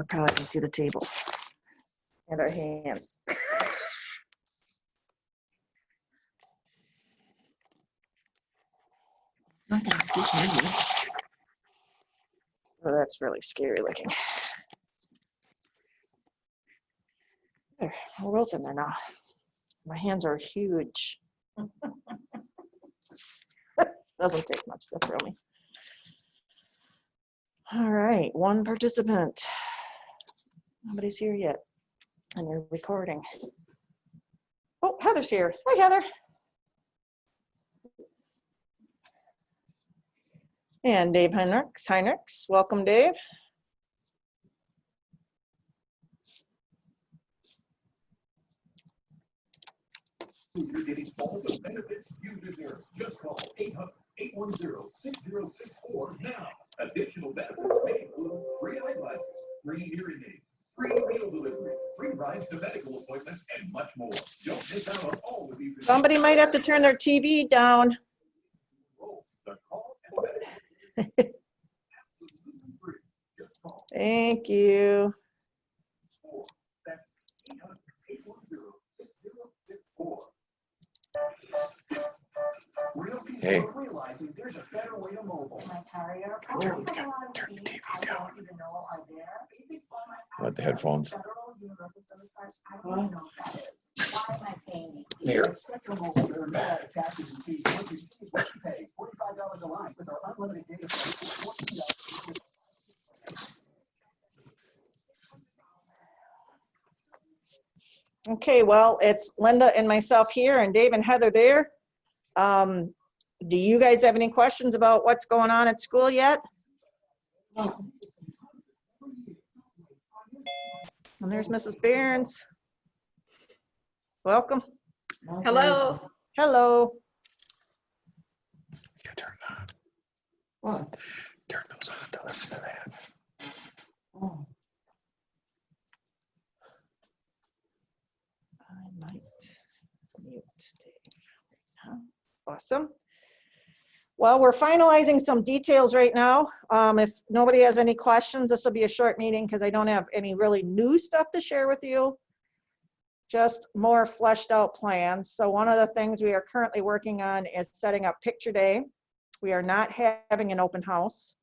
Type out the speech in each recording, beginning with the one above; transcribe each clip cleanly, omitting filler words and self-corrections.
probably can see the table and our hands. Not gonna keep moving. Oh, that's really scary looking. There, we're both in there now. My hands are huge. Doesn't take much to throw me. All right, one participant. Nobody's here yet, and you're recording. Oh, Heather's here. Hi, Heather. And Dave Heinrichs. Welcome, Dave. You're getting all the benefits you deserve. Just call 800-810-6064 now. Additional benefits may include free eyeglasses, free hearing aids, free meal delivery, free rides to medical appointments, and much more. Don't miss out on all of these. Somebody might have to turn their TV down. The call and benefits. Absolutely free. Just call. Thank you. That's 800-810-6064. Hey. Realizing there's a better way to mobile. Turn the TV down. What, the headphones? Here. Okay, well, it's Linda and myself here and Dave and Heather there. Do you guys have any questions about what's going on at school yet? And there's Mrs. Behrens. Welcome. Hello. Hello. Yeah, turn it on. What? Turn those on to listen to that. Oh, I might mute Dave. Awesome. Well, we're finalizing some details right now. If nobody has any questions, this will be a short meeting because I don't have any really new stuff to share with you. Just more fleshed out plans. So one of the things we are currently working on is setting up picture day. We are not having an open house.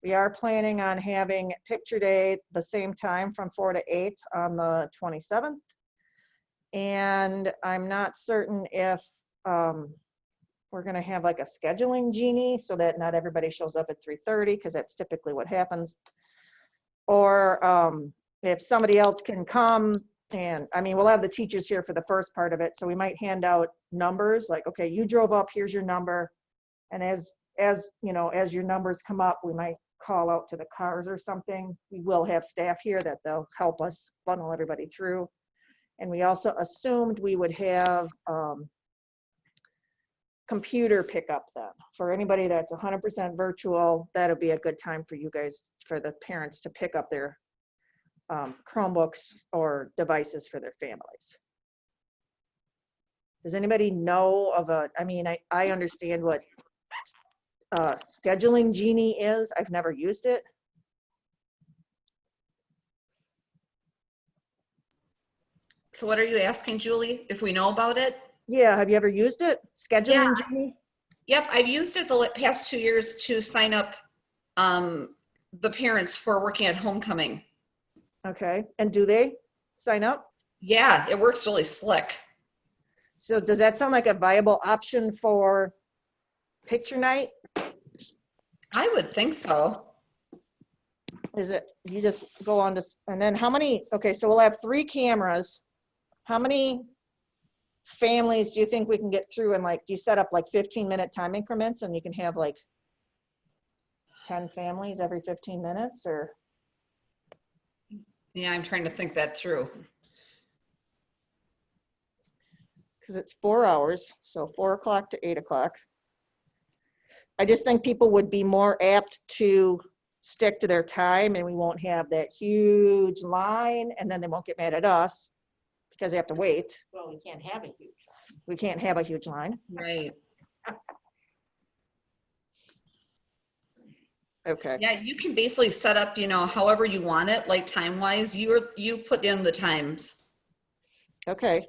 We are planning on having picture day the same time from 4 to 8 on the 27th. And I'm not certain if we're going to have like a scheduling genie so that not everybody shows up at 3:30 because that's typically what happens. Or if somebody else can come, and I mean, we'll have the teachers here for the first part of it. So we might hand out numbers like, okay, you drove up, here's your number. And as you know, as your numbers come up, we might call out to the cars or something. We will have staff here that they'll help us funnel everybody through. And we also assumed we would have computer pickup then. For anybody that's 100% virtual, that'll be a good time for you guys, for the parents to pick up their Chromebooks or devices for their families. Does anybody know of a, I mean, I understand what scheduling genie is. I've never used it. So what are you asking, Julie, if we know about it? Yeah, have you ever used it? Scheduling genie? Yep, I've used it the past 2 years to sign up the parents for working at homecoming. Okay, and do they sign up? Yeah, it works really slick. So does that sound like a viable option for picture night? I would think so. Is it, you just go on to, and then how many, okay, so we'll have 3 cameras. How many families do you think we can get through? And like, do you set up like 15-minute time increments and you can have like 10 families every 15 minutes or? Yeah, I'm trying to think that through. Because it's 4 hours, so 4 o'clock to 8 o'clock. I just think people would be more apt to stick to their time and we won't have that huge line and then they won't get mad at us because they have to wait. well, we can't have a huge line. We can't have a huge line. Right. Okay, Yeah, you can basically set up, however you want it, like time-wise, you put in the times. okay.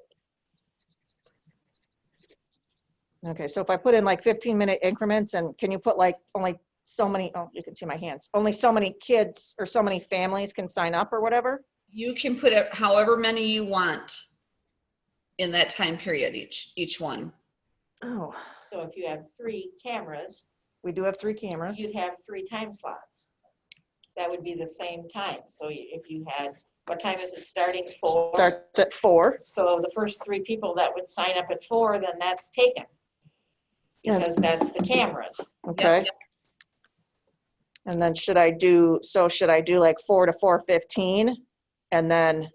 Okay, so if I put in like 15-minute increments, and can you put like only so many, oh, you can see my hands, only so many kids or so many families can sign up or whatever? You can put it however many you want in that time period, each one. Oh, So if you have 3 cameras, we do have 3 cameras. you'd have 3 time slots. That would be the same time. So if you had, what time is it starting? 4? Starts at 4. So the first 3 people that would sign up at 4, then that's taken. Yeah. Because that's the cameras. Okay. Yep. And then should I do like 4 to 4:15? And then,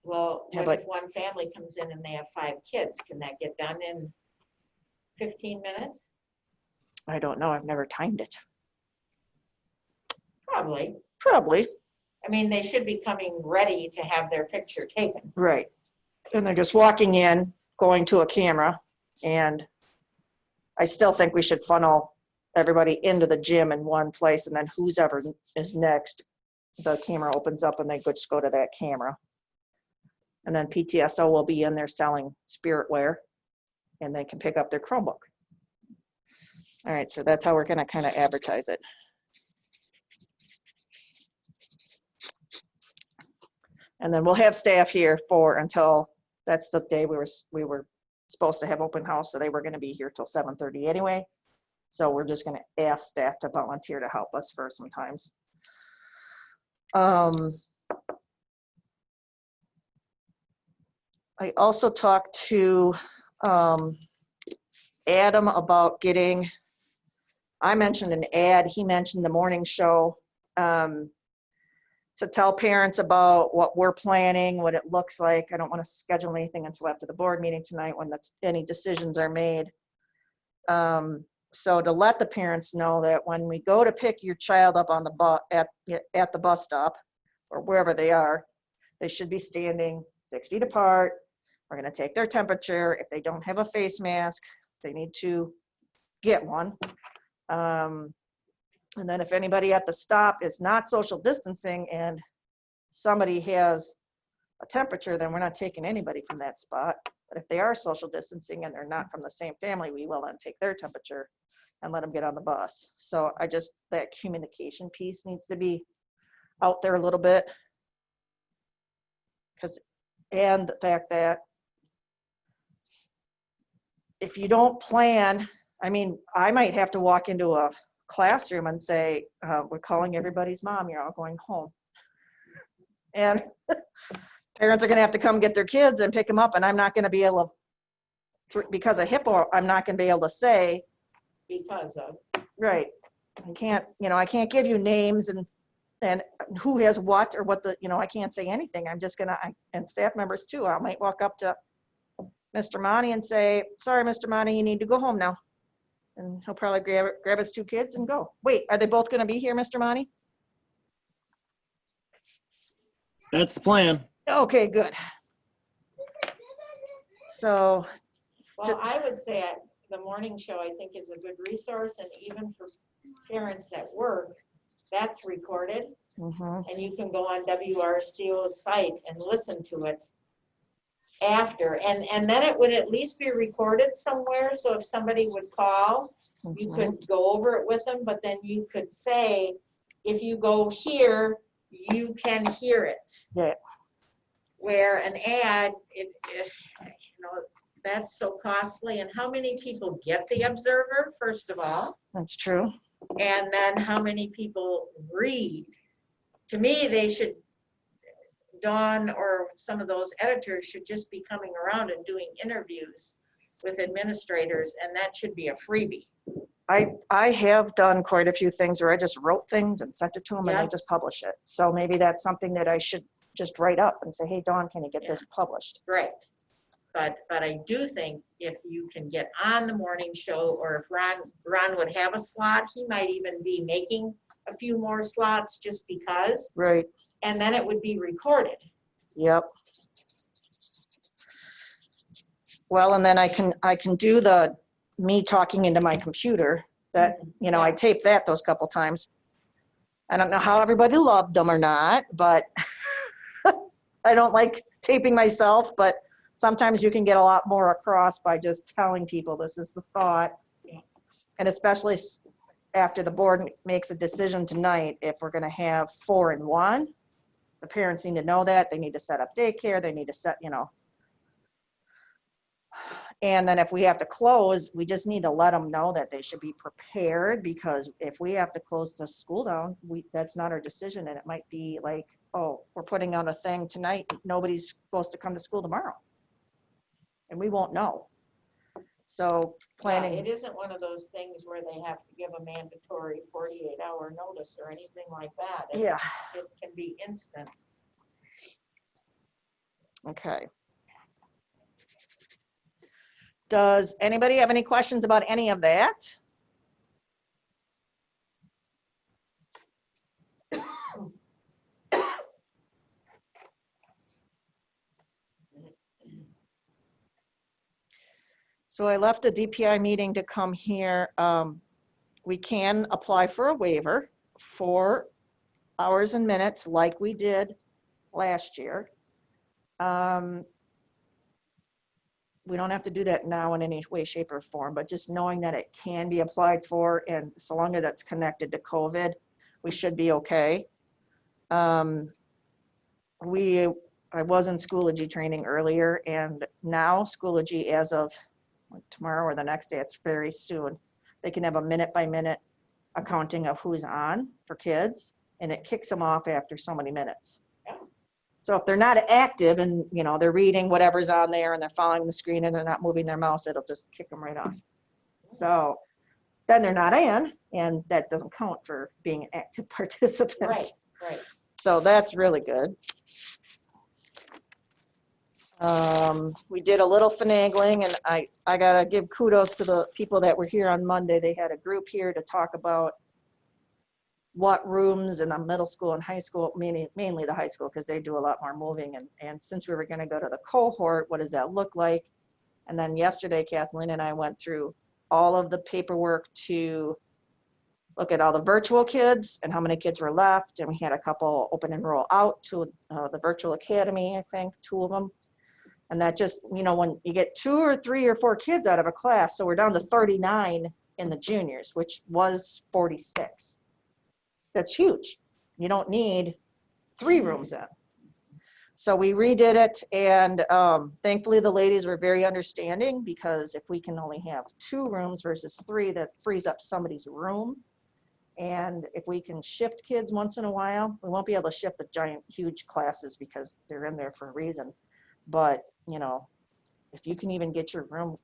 Well, Yeah, what but- if one family comes in and they have 5 kids? Can that get done in 15 minutes? I don't know, I've never timed it. Probably. Probably, I mean, they should be coming ready to have their picture taken. right. And they're just walking in, going to a camera, and I still think we should funnel everybody into the gym in one place, and then who's ever is next, the camera opens up and they just go to that camera. And then PTSO will be in there selling spiritware, and they can pick up their Chromebook. All right, so that's how we're gonna kind of advertise it. And then we'll have staff here until, that's the day we were supposed to have open house, so they were gonna be here till 7:30 anyway. So we're just gonna ask staff to volunteer to help us for some times. I also talked to Adam about getting, I mentioned an ad, he mentioned the morning show, to tell parents about what we're planning, what it looks like. I don't want to schedule anything until after the board meeting tonight when any decisions are made. So to let the parents know that when we go to pick your child up on the bus at the bus stop or wherever they are, they should be standing 6 feet apart. We're going to take their temperature. If they don't have a face mask, they need to get one. And then if anybody at the stop is not social distancing and somebody has a temperature, then we're not taking anybody from that spot. But if they are social distancing and they're not from the same family, we will then take their temperature and let them get on the bus. So that communication piece needs to be out there a little bit. And the fact that if you don't plan, I mean, I might have to walk into a classroom and say, we're calling everybody's mom, you're all going home. And parents are gonna have to come get their kids and pick them up, and I'm not gonna be able to, because of HIPAA, I'm not gonna be able to say, Because of. right, I can't give you names and who has what or what I can't say anything. I'm just gonna, and staff members too, I might walk up to Mr. Monty and say, sorry, Mr. Monty, you need to go home now. And he'll probably grab his 2 kids and go. Wait, are they both gonna be here, Mr. Monty? That's the plan. Okay, good. So, Well, I would say the morning show, I think, is a good resource, and even for parents that work, that's recorded, mhm, and you can go on WRCO's site and listen to it after, and then it would at least be recorded somewhere, so if somebody would call, you mhm. could go over it with them, but then you could say, if you go here, you can hear it. Yeah. Where an ad, that's so costly, and how many people get the Observer, first of all, That's true. and then how many people read? To me, they should, Dawn or some of those editors should just be coming around and doing interviews with administrators, and that should be a freebie. I have done quite a few things where I just wrote things and sent it to them and Yeah. they just publish it. So maybe that's something that I should just write up and say, hey, Dawn, can you get this published? Right. But I do think if you can get on the morning show, or if Ron would have a slot, he might even be making a few more slots just because, Right, and then it would be recorded. yep. Well, and then I can do me talking into my computer that, I taped that those couple times. I don't know how everybody loved them or not, but I don't like taping myself, but sometimes you can get a lot more across by just telling people this is the thought. And especially after the board makes a decision tonight, if we're gonna have 4 in 1, the parents need to know that. They need to set up daycare. They need to set, and then if we have to close, we just need to let them know that they should be prepared, because if we have to close the school down, that's not our decision. And it might be like, oh, we're putting on a thing tonight. Nobody's supposed to come to school tomorrow. And we won't know. So Yeah, planning. it isn't one of those things where they have to give a mandatory 48-hour notice or anything like that. Yeah. It can be instant. Okay. Does anybody have any questions about any of that? So I left a DPI meeting to come here. We can apply for a waiver for hours and minutes like we did last year. We don't have to do that now in any way, shape, or form, but just knowing that it can be applied for, and so long as that's connected to COVID, we should be okay. I was in Schoology training earlier, and now Schoology, as of tomorrow or the next day, it's very soon, they can have a minute-by-minute accounting of who's on for kids, and it kicks them off after so many minutes. So if they're not active and, they're reading whatever's on there and they're following the screen and they're not moving their mouse, it'll just kick them right off. So then they're not in, and that doesn't count for being an active participant. Right. So that's really good. We did a little finagling, and I gotta give kudos to the people that were here on Monday. They had a group here to talk about what rooms in the middle school and high school, mainly the high school, because they do a lot more moving. And since we were gonna go to the cohort, what does that look like? And then yesterday, Kathleen and I went through all of the paperwork to look at all the virtual kids and how many kids were left. And we had a couple open enroll out to the virtual academy, I think, 2 of them. And that just, when you get 2 or 3 or 4 kids out of a class, so we're down to 39 in the juniors, which was 46. That's huge. You don't need 3 rooms in. So we redid it, and thankfully the ladies were very understanding, because if we can only have 2 rooms versus 3, that frees up somebody's room. And if we can shift kids once in a while, we won't be able to shift the giant, huge classes because they're in there for a reason. But, if you can even get your room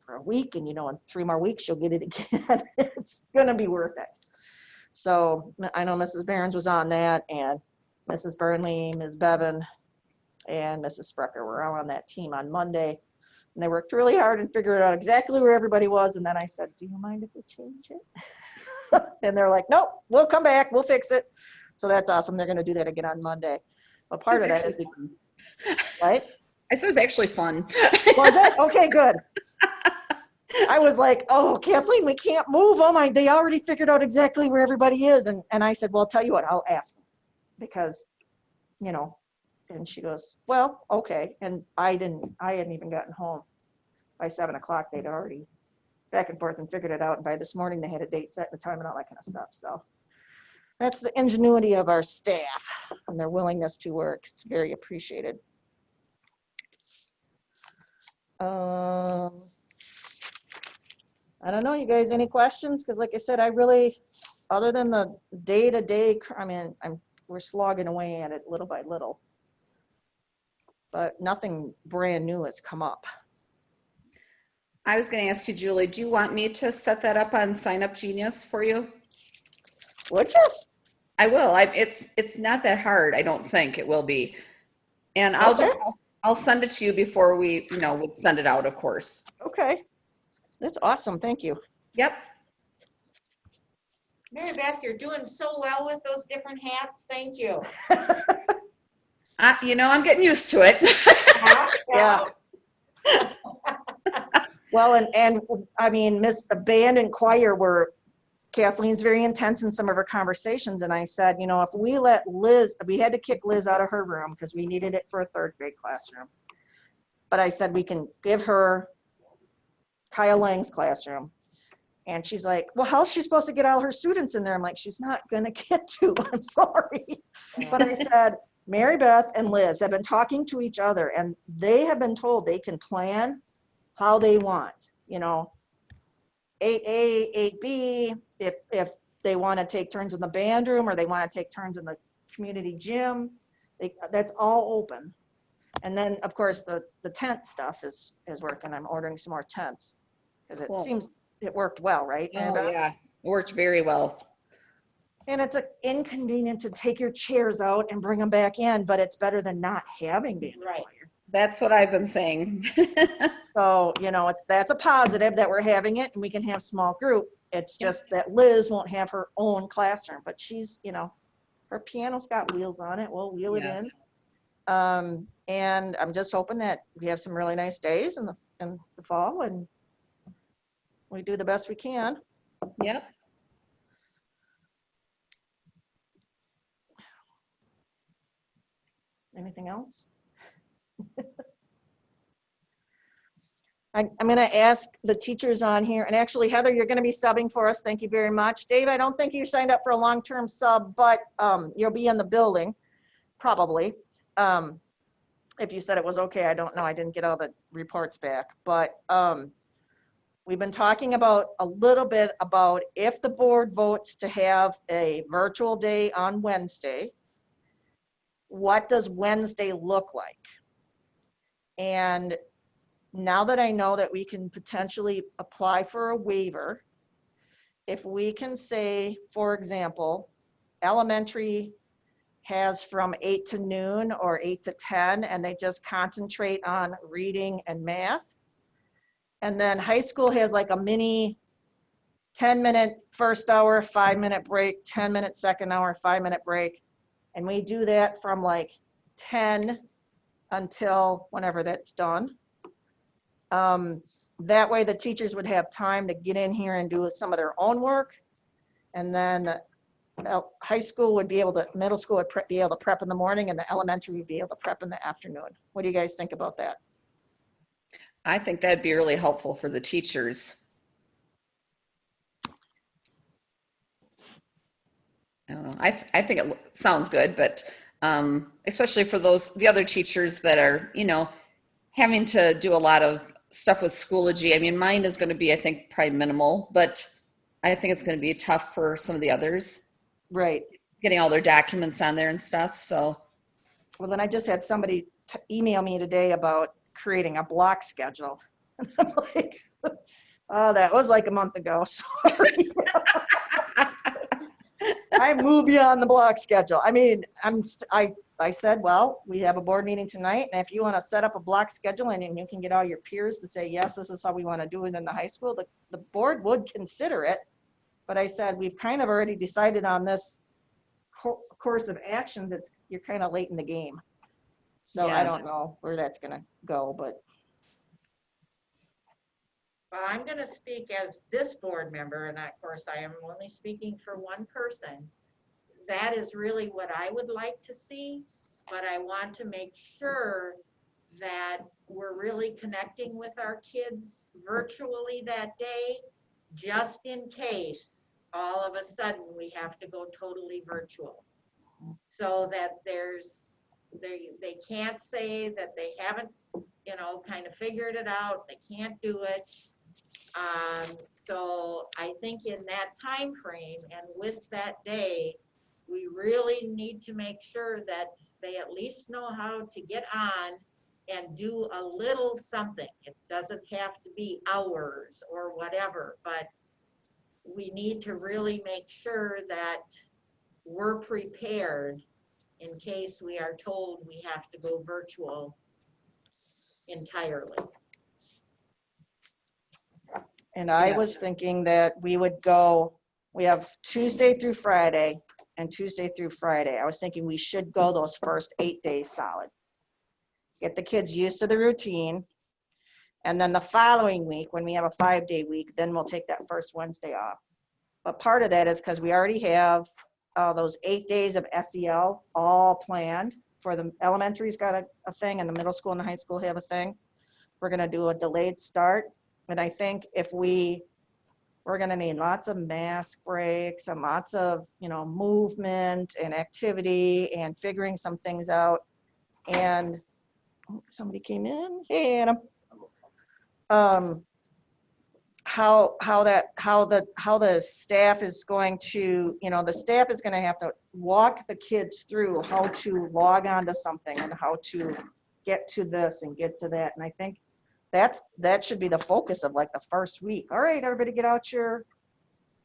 for a week, and, in 3 more weeks, you'll get it again, it's going to be worth it. So I know Mrs. Behrens was on that, and Mrs. Burnley, Ms. Bevan, and Mrs. Sprecher were all on that team on Monday. And they worked really hard and figured out exactly where everybody was. And then I said, do you mind if we change it? And they're like, nope, we'll come back, we'll fix it. So that's awesome. They're going to do that again on Monday. But part of that is, right? I said it was actually fun. Was it? Okay, good. I was like, oh, Kathleen, we can't move them. They already figured out exactly where everybody is. And I said, well, I'll tell you what, I'll ask them, because, and she goes, well, okay. And I hadn't even gotten home by 7 o'clock. They'd already back and forth and figured it out. And by this morning, they had a date set, and a time, and all that kind of stuff. So that's the ingenuity of our staff and their willingness to work. It's very appreciated. I don't know, you guys, any questions? Because like I said, I really, other than the day-to-day, we're slogging away at it little by little. But nothing brand new has come up. I was going to ask you, Julie, do you want me to set that up on Sign Up Genius for you? Would you? I will. It's not that hard. I don't think it will be. And I'll send it to you before we, would send it out, of course. Okay. That's awesome. Thank you. Yep. Mary Beth, you're doing so well with those different hats. Thank you. I'm getting used to it. Yeah. Well, and I mean, Miss Band and Choir were Kathleen's very intense in some of her conversations, and I said, you know, if we let Liz, we had to kick Liz out of her room because we needed it for a third grade classroom. But I said we can give her Kyle Lang's classroom. And she's like, well, how's she supposed to get all her students in there? I'm like, she's not gonna get to, I'm sorry. But I said, Mary Beth and Liz have been talking to each other, and they have been told they can plan how they want, you know, 8A, 8B, if they want to take turns in the band room or they want to take turns in the community gym, that's all open. And then, of course, the tent stuff is working. I'm ordering some more tents because it Cool. seems it worked well, right? Mary Oh, Beth? yeah, it worked very well. And it's inconvenient to take your chairs out and bring them back in, but it's better than not having band Right. choir. That's what I've been saying. So, you know, that's a positive that we're having it and we can have small group. It's just that Liz won't have her own classroom, but she's, you know, her piano's got wheels on it. We'll wheel it Yes. in. And I'm just hoping that we have some really nice days in the fall and we do the best we can. Yep. Anything else? I'm going to ask the teachers on here, and actually, Heather, you're going to be subbing for us. Thank you very much. Dave, I don't think you signed up for a long-term sub, but you'll be in the building, probably. If you said it was okay, I don't know. I didn't get all the reports back, but we've been talking about a little bit about if the board votes to have a virtual day on Wednesday, what does Wednesday look like? And now that I know that we can potentially apply for a waiver, if we can say, for example, elementary has from 8 to noon or 8 to 10, and they just concentrate on reading and math. And then high school has like a mini 10-minute first hour, 5-minute break, 10-minute second hour, 5-minute break. And we do that from like 10 until whenever that's done. That way the teachers would have time to get in here and do some of their own work. And then high school would be able to, middle school would be able to prep in the morning, and the elementary would be able to prep in the afternoon. What do you guys think about that? I think that'd be really helpful for the teachers. I don't know. I think it sounds good, but especially for the other teachers that are, you know, having to do a lot of stuff with Schoology. I mean, mine is going to be, I think, probably minimal, but I think it's going to be tough for some of the others. Right. Getting all their documents on there and stuff. So, well, then I just had somebody email me today about creating a block schedule. I'm like, oh, that was like a month ago. Sorry. I moved beyond the block schedule. I mean, I said, well, we have a board meeting tonight, and if you want to set up a block schedule and you can get all your peers to say, yes, this is how we want to do it in the high school, the board would consider it. But I said, we've kind of already decided on this course of actions. You're kind of late in the game. So Yeah. I don't know where that's going to go, but. Well, I'm going to speak as this board member, and of course I am only speaking for one person. That is really what I would like to see, but I want to make sure that we're really connecting with our kids virtually that day, just in case all of a sudden we have to go totally virtual. So that they can't say that they haven't, you know, kind of figured it out, they can't do it. So I think in that time frame and with that day, we really need to make sure that they at least know how to get on and do a little something. It doesn't have to be hours or whatever, but we need to really make sure that we're prepared in case we are told we have to go virtual entirely. And I was thinking that we would go, we have Tuesday through Friday and Tuesday through Friday. I was thinking we should go those first 8 days solid. Get the kids used to the routine. And then the following week, when we have a 5-day week, then we'll take that first Wednesday off. But part of that is because we already have those 8 days of SEL all planned for the elementary's got a thing, and the middle school and the high school have a thing. We're gonna do a delayed start. And I think if we're gonna need lots of mask breaks and lots of, movement and activity and figuring some things out. And somebody came in, hey, Anna. How the staff is going to, the staff is gonna have to walk the kids through how to log on to something and how to get to this and get to that. And I think that should be the focus of like the first week. All right, everybody get out your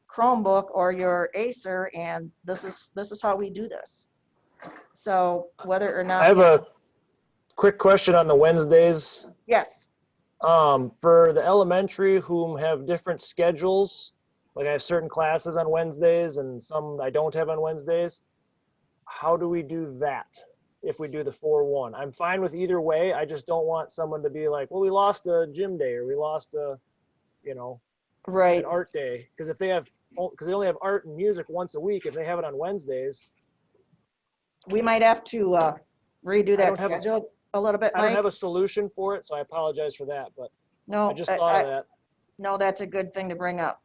Chromebook or your Acer, and this is how we do this. So whether or not. I have a quick question on the Wednesdays. Yes. For the elementary whom have different schedules, like I have certain classes on Wednesdays and some I don't have on Wednesdays, how do we do that if we do the 4-1? I'm fine with either way. I just don't want someone to be like, well, we lost a gym day or we lost a, Right. an art day. Because they only have art and music once a week, if they have it on Wednesdays. We might have to redo that don't have a- schedule a little bit, I don't Mike. have a solution for it, so I apologize for that, but No, I just thought of that. No, that's a good thing to bring up.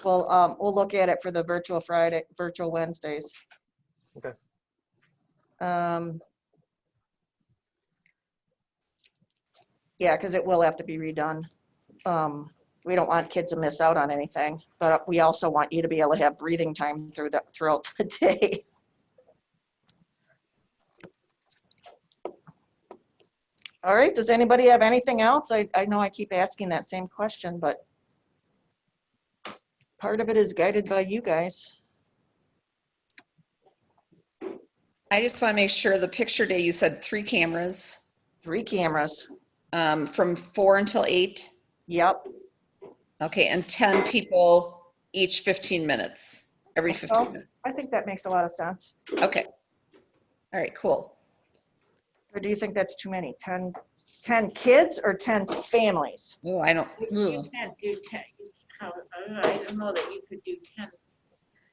Well, we'll look at it for the virtual Wednesdays. Okay. Yeah, because it will have to be redone. We don't want kids to miss out on anything, but we also want you to be able to have breathing time throughout the day. All right, does anybody have anything else? I know I keep asking that same question, but part of it is guided by you guys. I just want to make sure the picture day, you said 3 cameras, 3 cameras. from 4 until 8. Yep. Okay, and 10 people each 15 minutes, every 15 minutes. I think that makes a lot of sense. Okay. All right, cool. Or do you think that's too many? 10 kids or 10 families? Oh, I don't, You ugh, can't do 10, I don't know that you could do 10.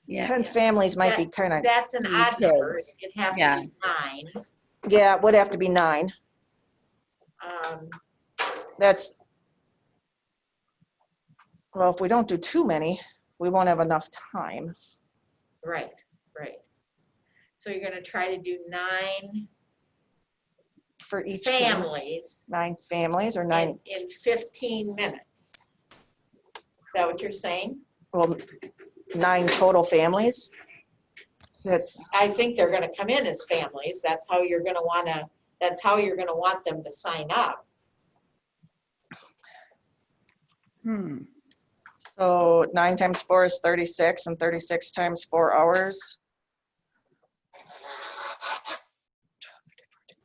yeah. 10 families might be kind of, That's an Three odd number. kids. It'd have to Yeah. be 9. yeah, it would have to be 9. That's, well, if we don't do too many, we won't have enough time. Right. So you're gonna try to do 9 For each kid. families 9 families or 9, in 15 minutes. Is that what you're saying? well, 9 total families. That's, I think they're gonna come in as families. That's how you're gonna want them to sign up. so 9 times 4 is 36, and 36 times 4 hours.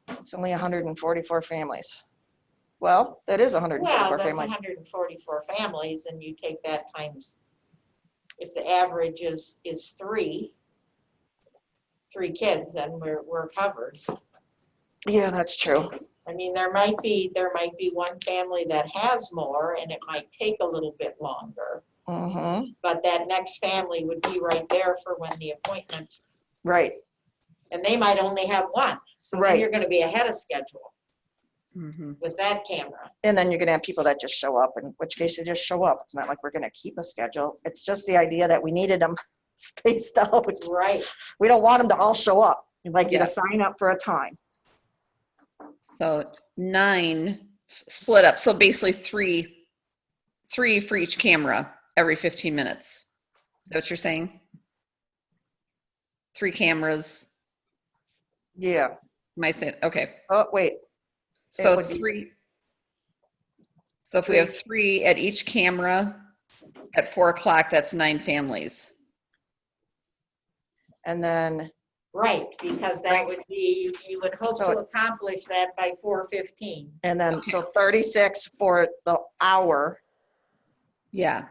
It's only 144 families. Well, that is 144 Well, that's families. 144 families, and you take that times, if the average is 3 kids, then we're covered. Yeah, that's true. I mean, there might be one family that has more, and it might take a little bit longer, Mm-hmm. but that next family would be right there for when the appointment, Right. and they might only have 1. So then Right. you're gonna be ahead of schedule Mhm. with that camera. And then you're gonna have people that just show up, in which case they just show up. It's not like we're gonna keep a schedule. It's just the idea that we needed them spaced out. Right. We don't want them to all show up. We'd like you Yeah. to sign up for a time. So 9 split up. So basically 3 for each camera every 15 minutes. Is that what you're saying? 3 cameras. Yeah. Am I saying, okay. Oh, wait. So would be- 3. So if we have 3 at each camera at 4 o'clock, that's 9 families. And then, Right, because that would be, you would hope So- to accomplish that by 4:15. so 36 for the hour, Yeah.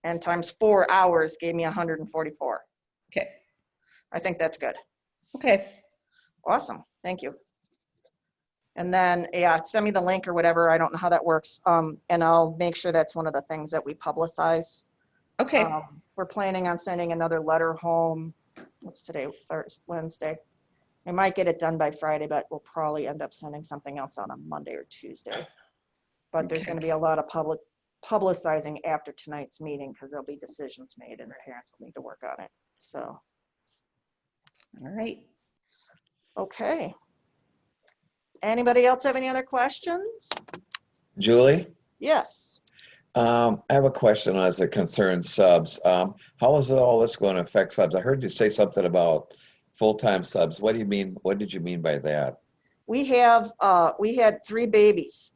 and times 4 hours gave me 144. Okay. I think that's good. Okay. Awesome. Thank you. And then, yeah, send me the link or whatever. I don't know how that works. And I'll make sure that's one of the things that we publicize. Okay, We're planning on sending another letter home. What's today? Thursday, Wednesday. We might get it done by Friday, but we'll probably end up sending something else out on Monday or Tuesday. But there's Okay. going to be a lot of publicizing after tonight's meeting because there'll be decisions made and parents will need to work on it. So, all right. okay. Anybody else have any other questions? Julie, Yes. I have a question as it concerns subs. How is all this going to affect subs? I heard you say something about full-time subs. What do you mean? What did you mean by that? We had 3 babies.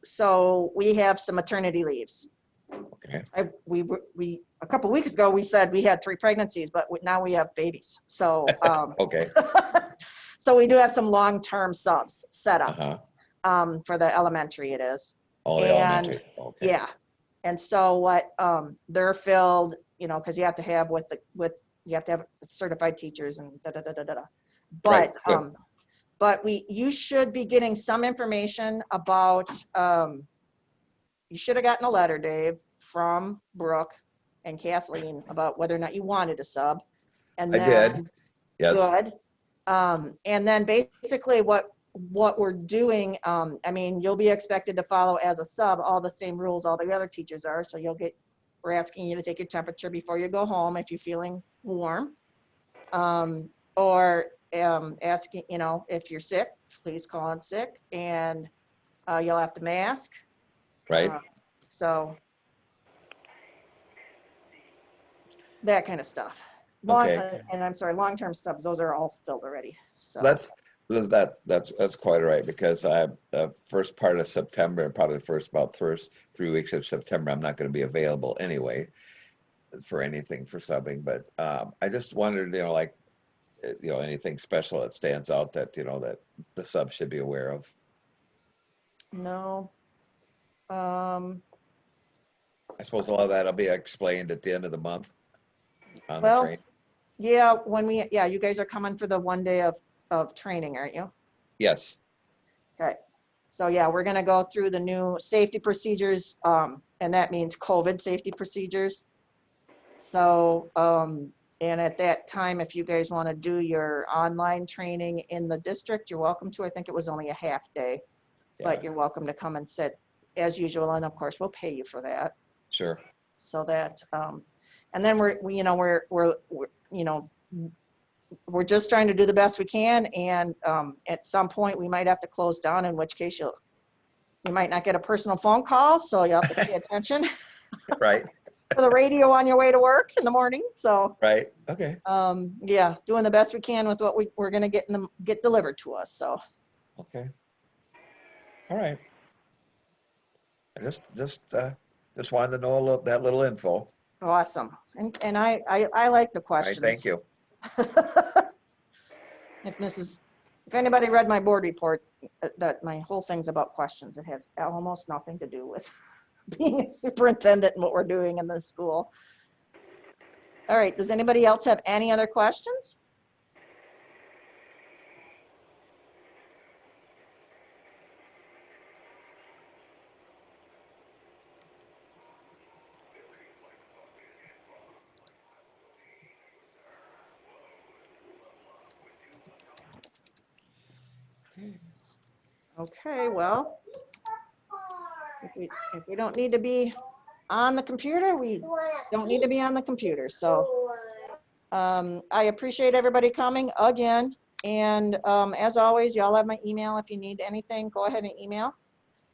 So we have some maternity leaves. Okay. We a couple weeks ago, we said we had 3 pregnancies, but now we have babies. So, Okay. so we do have some long-term subs set up. Uh-huh. For the elementary it is. All the And, elementary. Okay. yeah. And so what, they're filled, you know, cause you have to have you have to have certified teachers and da, da, da, da, da, da. But, Right, good. but you should be getting some information about, you should have gotten a letter, Dave, from Brooke and Kathleen about whether or not you wanted a sub. And I then, did. Yes. good. And then basically what we're doing, I mean, you'll be expected to follow as a sub all the same rules all the other teachers are. So we're asking you to take your temperature before you go home if you're feeling warm. Or asking, you know, if you're sick, please call in sick, and you'll have to mask. Right. So that kind of stuff. Okay. And I'm sorry, long-term subs, those are all filled already. So That's quite all right, because I first part of September and probably the first 3 weeks of September, I'm not going to be available anyway for anything for subbing. But I just wondered, you know, like, you know, anything special that stands out that, you know, that the sub should be aware of. no. I suppose a lot of that'll be explained at the end of the month on the Well, train. yeah, you guys are coming for the 1 day of training, aren't you? Yes. Okay. So yeah, we're gonna go through the new safety procedures, and that means COVID safety procedures. So, and at that time, if you guys want to do your online training in the district, you're welcome to. I think it was only a half day, Yeah. but you're welcome to come and sit as usual. And of course, we'll pay you for that. Sure. So that, and then we're just trying to do the best we can. And at some point we might have to close down, in which case you might not get a personal phone call. So you have to pay attention Right. for the radio on your way to work in the morning. So, Right. Okay. yeah, doing the best we can with what we're going to get delivered to us. So, Okay. All right. I just wanted to know that little info. awesome. And I like the All right. questions. Thank you. If anybody read my board report, that my whole thing's about questions. It has almost nothing to do with being a superintendent and what we're doing in the school. All right, does anybody else have any other questions? Okay, well, if we don't need to be on the computer, we don't need to be on the computer. So I appreciate everybody coming again. And as always, y'all have my email. If you need anything, go ahead and email.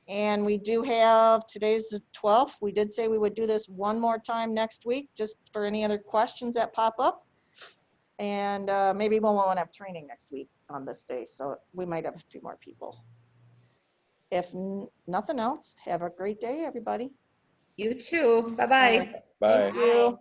And we do have, today's the 12th. We did say we would do this one more time next week, just for any other questions that pop up. And maybe we'll want to have training next week on this day. So we might have a few more people. If nothing else, have a great day, everybody. You too. All Bye-bye. right. Bye. Thank you.